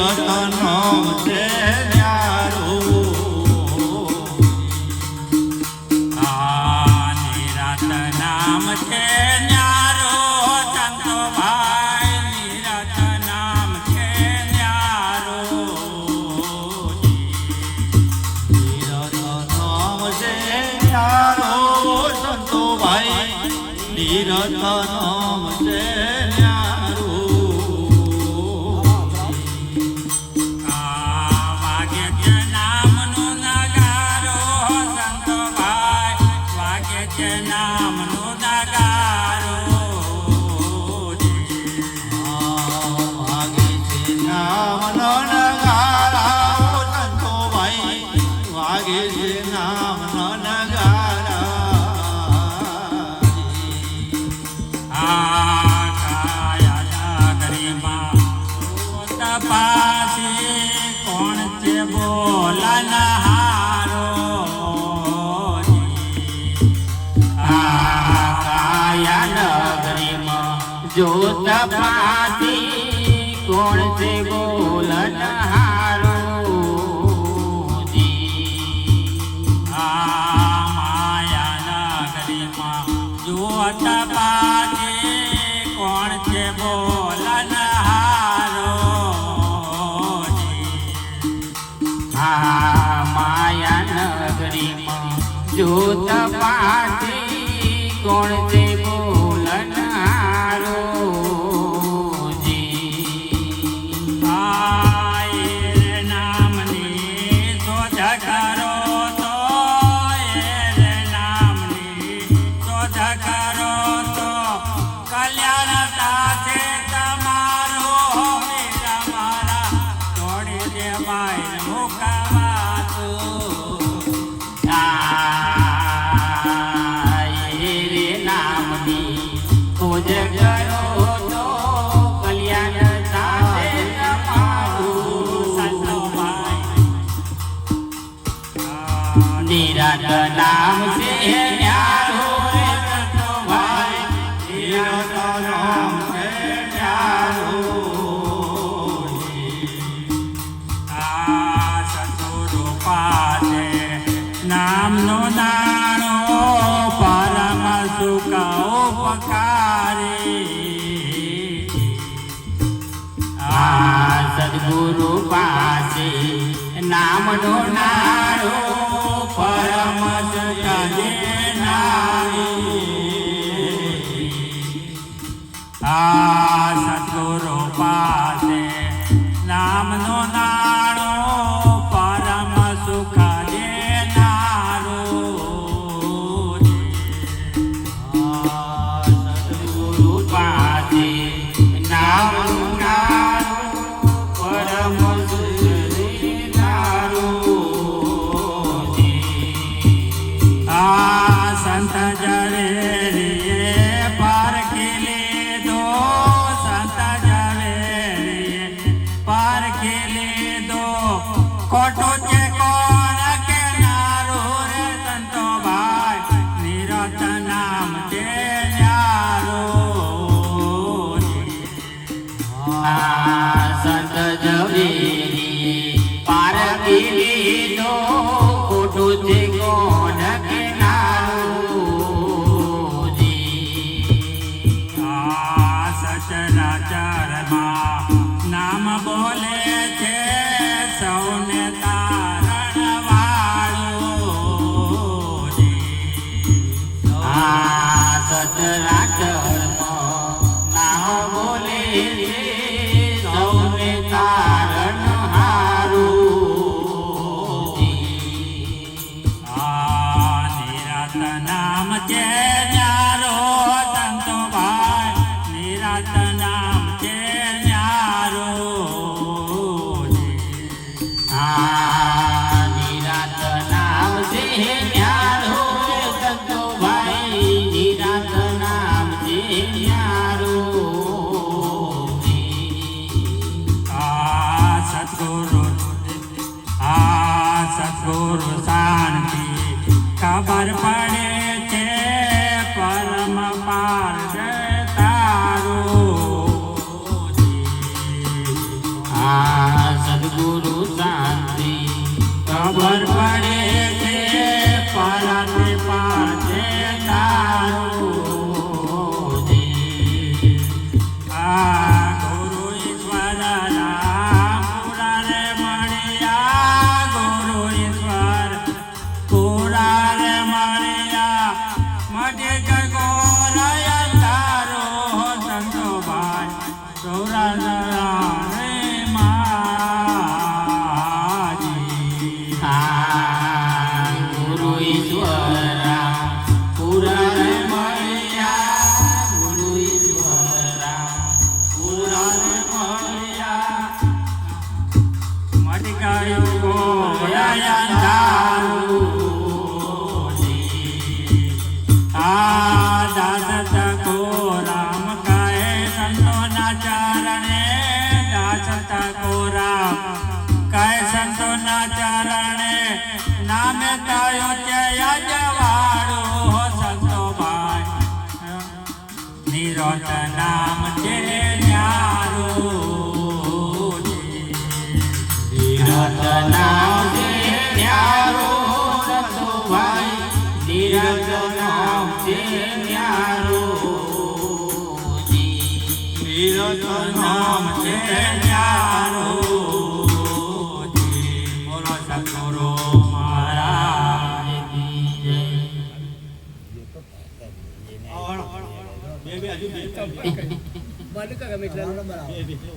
નિરતનમ છે ન્યારો નિરત નામ છે ન્યારો સંતો ભાઈ નિરત નામ છે ન્યારો નિરત નામ છે ન્યારો સંતો ભાઈ નિરત નામ છે ન્યારો વાગે છે નામનો નગારો સંતો ભાઈ વાગે છે નામનો નગારો વાગે છે નામનો નગારો સંતો ભાઈ વાગે છે નામનો નગારા તપાસી કોણ છે બોલનહારો કાયા નગરીમાં જો તપાસી કોણ છે બોલનહારો માયા નગરીમાં જો તપાસી કોણ છે બોલનહારો માયા નગરીમાં જો તપાસી કોણ છે બોલનહારો નામની શોધ કરો તો નામની શોધ કરો તો કલ્યાણ સાથે તમારો મારા છોડી દે ભાઈ મુકાવાતો રે નામની ખોજ કરો તો કલ્યાણ સાથે તમારું સંતો ભાઈ નિરત નામ છે ન્યારો રે સંતો ભાઈ નિરત નામ છે ન્યારો સતગુરુ પાસે નામનો નાણો પરમ સુખ ઉપકારી સદગુરુ પાસે નામનો નાણો પરમ સુખ દેનારી સદગુરુ પાસે નામનો નાણો પરમ સુખ દેનારો સદગુરુ પાસે નામનો નાણો પરમ સુખ દેનારો સંત જવેરીએ પારખી લીધો સંત જવેરીએ પારખી લીધો ખોટો છે કોણ કેનારો રે સંતો ભાઈ નિરત નામ છે ન્યારો સંત જવેરીએ પારખી લીધો ખોટો છે કોણ સચરાચરમાં નામ બોલે છે સૌને તારણ વાળો સચરાચરમાં નામ બોલે છે સૌને તારણ હારું નિરત નામ છે ન્યારો સંતો ભાઈ નિરત નામ છે ન્યારો નિરત નામ છે ન્યારો સંતો ભાઈ નિરત નામ છે ન્યારો સદગુરુ શાંતિ ખબર પડે છે પરમ પાર તારો સદગુરુ શાંતિ ખબર પડે છે પરાતે પાર છે તારું જી. આ ગુરુ ઈશ્વર રામ પુરારે મળ્યા, ગુરુ ઈશ્વર પુરારે મળ્યા, મધ્ય જગોર અંધારો સંતો ભાઈ સૌરાષ્ટ્ર રે માજી. આ ગુરુ ઈશ્વર પુરારે મળ્યા, ગુરુ ઈશ્વર પુરારે મળ્યા, મધ ગયો અંધારું જી. આ દાસ તકો રામ કહે સંતોના ચરણે, દાસ તકો રામ કહે સંતોના ચરણે, નામે તાયો છે યજવાળો સંતો ભાઈ, નિરત નામ છે ન્યારું જી. નિરત નામ છે ન્યારું સંતો ભાઈ, નિરત નામ છે ન્યારું જી. નિરત નામ છે ન્યારું જી. બોલો સદગુરુ મહારાજ કી જય. બે હજુ બે